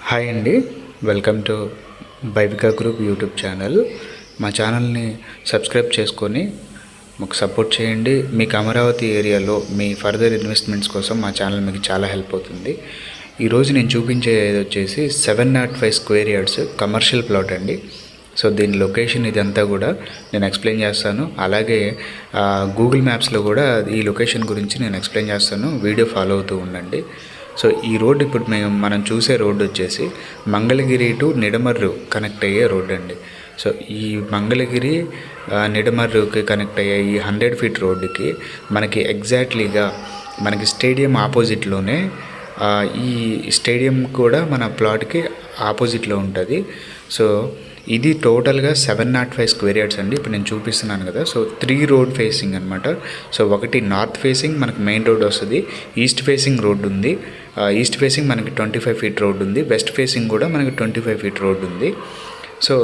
Hi అండి, welcome to బైవికా group YouTube channel. మా ఛానల్ని సబ్స్క్రైబ్ చేసుకొని మాకు సపోర్ట్ చేయండి. మీకు అమరావతి ఏరియాలో మీ ఫర్దర్ ఇన్వెస్ట్మెంట్స్ కోసం మా ఛానల్ మీకు చాలా హెల్ప్ అవుతుంది. ఈరోజు నేను చూపించేది వచ్చేసి 705 స్క్వేర్ యార్డ్స్ కమర్షియల్ ప్లాట్ అండి. సో దీని లొకేషన్ ఇదంతా కూడా నేను ఎక్స్ప్లెయిన్ చేస్తాను. అలాగే గూగుల్ మ్యాప్స్లో కూడా ఈ లొకేషన్ గురించి నేను ఎక్స్ప్లెయిన్ చేస్తాను. వీడియో ఫాలో అవుతూ ఉండండి. సో ఈ రోడ్ ఇప్పుడు మనం చూసే రోడ్డు వచ్చేసి మంగళగిరి టు నిడమర్రు కనెక్ట్ అయ్యే రోడ్ అండి. సో ఈ మంగళగిరి నిడమర్రుకి కనెక్ట్ అయ్యే ఈ 100 ఫీట్ రోడ్డుకి మనకి ఎగ్జాక్ట్లీగా మనకి స్టేడియం ఆపోజిట్లోనే, ఈ స్టేడియం కూడా మన ప్లాట్కి ఆపోజిట్లో ఉంటుంది. సో ఇది టోటల్గా 705 స్క్వేర్ యార్డ్స్ అండి. ఇప్పుడు నేను చూపిస్తున్నాను కదా. సో 3 రోడ్ ఫేసింగ్ అనమాట. సో ఒకటి నార్త్ ఫేసింగ్ మనకి మెయిన్ రోడ్ వస్తుంది, ఈస్ట్ ఫేసింగ్ రోడ్ ఉంది, ఈస్ట్ ఫేసింగ్ మనకి 25 ఫీట్ రోడ్ ఉంది, వెస్ట్ ఫేసింగ్ కూడా మనకి 25 ఫీట్ రోడ్ ఉంది. సో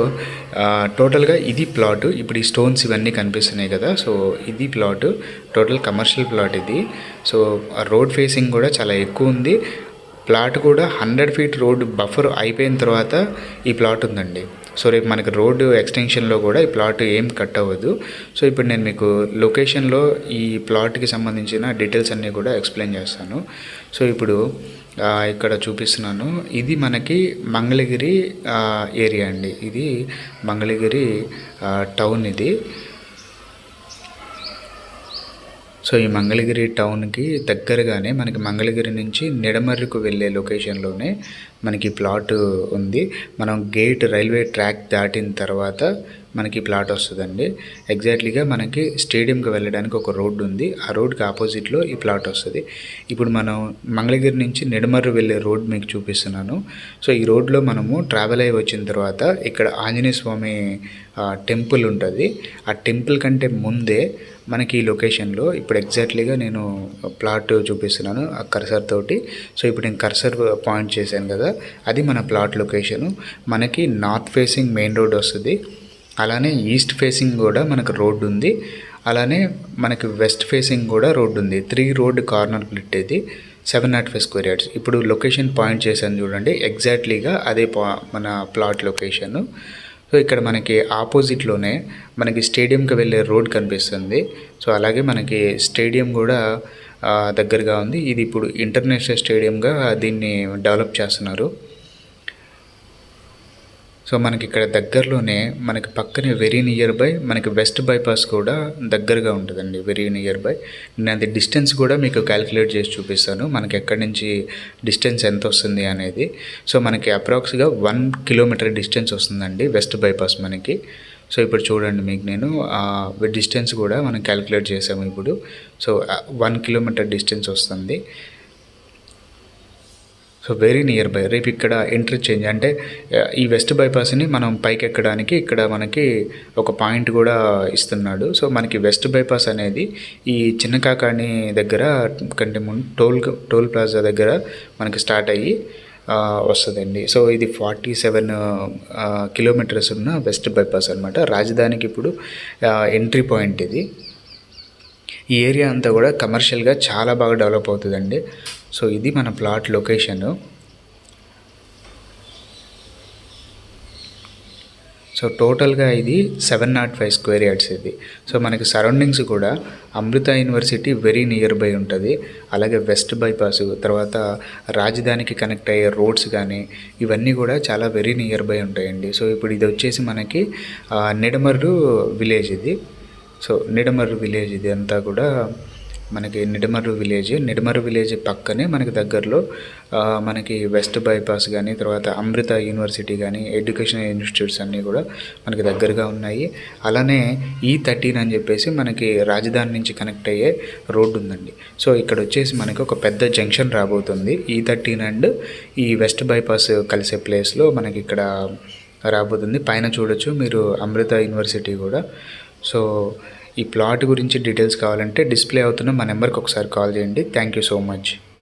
టోటల్గా ఇది ప్లాట్. ఇప్పుడు ఈ స్టోన్స్ ఇవన్నీ కనిపిస్తున్నాయి కదా. సో ఇది ప్లాట్, టోటల్ కమర్షియల్ ప్లాట్ ఇది. సో రోడ్ ఫేసింగ్ కూడా చాలా ఎక్కువ ఉంది. ప్లాట్ కూడా 100 ఫీట్ రోడ్ బఫర్ అయిపోయిన తర్వాత ఈ ప్లాట్ ఉందండి. సో రేపు మనకి రోడ్డు ఎక్స్టెన్షన్లో కూడా ఈ ప్లాట్ ఏం కట్ అవ్వదు. సో ఇప్పుడు నేను మీకు లొకేషన్లో ఈ ప్లాట్కి సంబంధించిన డీటెయిల్స్ అన్నీ కూడా ఎక్స్ప్లెయిన్ చేస్తాను. సో ఇప్పుడు ఇక్కడ చూపిస్తున్నాను. ఇది మనకి మంగళగిరి ఏరియా అండి. ఇది మంగళగిరి టౌన్ ఇది. సో ఈ మంగళగిరి టౌన్కి దగ్గరగానే మనకి మంగళగిరి నుంచి నిడమర్రుకు వెళ్ళే లొకేషన్లోనే మనకి ప్లాట్ ఉంది. మనం గేట్ రైల్వే ట్రాక్ దాటిన తర్వాత మనకి ప్లాట్ వస్తుందండి. ఎగ్జాక్ట్లీగా మనకి స్టేడియంకి వెళ్ళడానికి ఒక రోడ్డు ఉంది, ఆ రోడ్కి ఆపోజిట్లో ఈ ప్లాట్ వస్తుంది. ఇప్పుడు మనం మంగళగిరి నుంచి నిడమర్రు వెళ్ళే రోడ్ మీకు చూపిస్తున్నాను. సో ఈ రోడ్లో మనము ట్రావెల్ అయ్యి వచ్చిన తర్వాత ఇక్కడ ఆంజనేయ స్వామి టెంపుల్ ఉంటుంది. ఆ టెంపుల్ కంటే ముందే మనకి ఈ లొకేషన్లో ఇప్పుడు ఎగ్జాక్ట్లీగా నేను ప్లాట్ చూపిస్తున్నాను ఆ కర్సర్ తోటి. సో ఇప్పుడు నేను కర్సర్ పాయింట్ చేశాను కదా, అది మన ప్లాట్ లొకేషను. మనకి నార్త్ ఫేసింగ్ మెయిన్ రోడ్ వస్తుంది, అలానే ఈస్ట్ ఫేసింగ్ కూడా మనకు రోడ్డు ఉంది, అలానే మనకి వెస్ట్ ఫేసింగ్ కూడా రోడ్డు ఉంది. 3 రోడ్ కార్నర్ ప్లిట్ ఇది 705 స్క్వేర్ యార్డ్స్. ఇప్పుడు లొకేషన్ పాయింట్ చేశాను చూడండి, ఎగ్జాక్ట్లీగా అదే మన ప్లాట్ లొకేషను. సో ఇక్కడ మనకి ఆపోజిట్లోనే మనకి స్టేడియంకి వెళ్ళే రోడ్ కనిపిస్తుంది. సో అలాగే మనకి స్టేడియం కూడా దగ్గరగా ఉంది. ఇది ఇప్పుడు ఇంటర్నేషనల్ స్టేడియంగా దీన్ని డెవలప్ చేస్తున్నారు. సో మనకి ఇక్కడ దగ్గరలోనే మనకి పక్కనే వెరీ నియర్ బై మనకి వెస్ట్ బైపాస్ కూడా దగ్గరగా ఉంటుందండి, వెరీ నియర్ బై. నేను అది డిస్టెన్స్ కూడా మీకు క్యాలిక్యులేట్ చేసి చూపిస్తాను, మనకి ఎక్కడి నుంచి డిస్టెన్స్ ఎంత వస్తుంది అనేది. సో మనకి అప్రాక్స్గా 1 కిలోమీటర్ డిస్టెన్స్ వస్తుందండి వెస్ట్ బైపాస్ మనకి. సో ఇప్పుడు చూడండి, మీకు నేను డిస్టెన్స్ కూడా మనం క్యాలిక్యులేట్ చేసాము ఇప్పుడు. సో 1 కిలోమీటర్ డిస్టెన్స్ వస్తుంది. So very near by. రేపు ఇక్కడ ఇంటర్చేంజ్ అంటే ఈ వెస్ట్ బైపాస్ని మనం పైకి ఎక్కడానికి ఇక్కడ మనకి ఒక పాయింట్ కూడా ఇస్తున్నాడు. సో మనకి వెస్ట్ బైపాస్ అనేది ఈ చిన్న కాకాని దగ్గర కంటే ముందు టోల్ ప్లాజా దగ్గర మనకి స్టార్ట్ అయ్యి వస్తుందండి. సో ఇది 47 కిలోమీటర్స్ ఉన్న వెస్ట్ బైపాస్ అనమాట. రాజధానికి ఇప్పుడు ఎంట్రీ పాయింట్ ఇది. ఈ ఏరియా అంతా కూడా కమర్షియల్గా చాలా బాగా డెవలప్ అవుతుందండి. సో ఇది మన ప్లాట్ లొకేషను. సో టోటల్గా ఇది 705 స్క్వేర్ యార్డ్స్ ఇది. సో మనకి సరౌండింగ్స్ కూడా అమృత యూనివర్సిటీ వెరీ నియర్ బై ఉంటుంది, అలాగే వెస్ట్ బైపాస్, తర్వాత రాజధానికి కనెక్ట్ అయ్యే రోడ్స్ కానీ ఇవన్నీ కూడా చాలా వెరీ నియర్ బై ఉంటాయండి. సో ఇప్పుడు ఇది వచ్చేసి మనకి నిడమర్రు విలేజ్ ఇది. సో నిడమర్రు విలేజ్ ఇది అంతా కూడా మనకి నిడమర్రు విలేజ్ పక్కనే మనకి దగ్గరలో మనకి వెస్ట్ బైపాస్ కానీ తర్వాత అమృత యూనివర్సిటీ కానీ ఎడ్యుకేషనల్ ఇన్స్టిట్యూట్స్ అన్నీ కూడా మనకి దగ్గరగా ఉన్నాయి. అలానే E13 అని చెప్పేసి మనకి రాజధాని నుంచి కనెక్ట్ అయ్యే రోడ్డు ఉందండి. సో ఇక్కడ వచ్చేసి మనకి ఒక పెద్ద జంక్షన్ రాబోతుంది. E13 అండ్ ఈ వెస్ట్ బైపాస్ కలిసే ప్లేస్లో మనకి ఇక్కడ రాబోతుంది. పైన చూడొచ్చు మీరు అమృత యూనివర్సిటీ కూడా. సో ఈ ప్లాట్ గురించి డీటెయిల్స్ కావాలంటే డిస్ప్లే అవుతున్న మా నెంబర్కి ఒకసారి కాల్ చేయండి. Thank you so much.